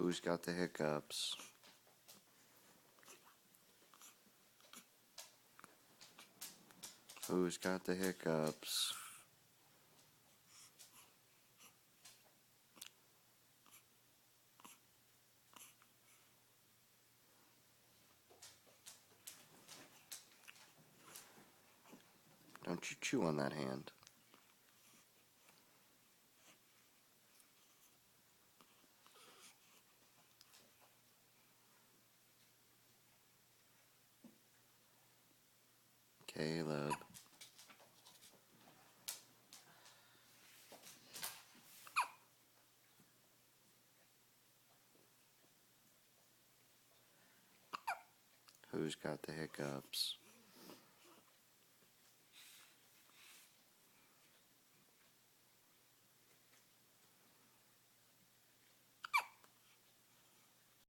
Who's got the hiccups? Who's got the hiccups? Don't you chew on that hand. Caleb. Who's got the hiccups?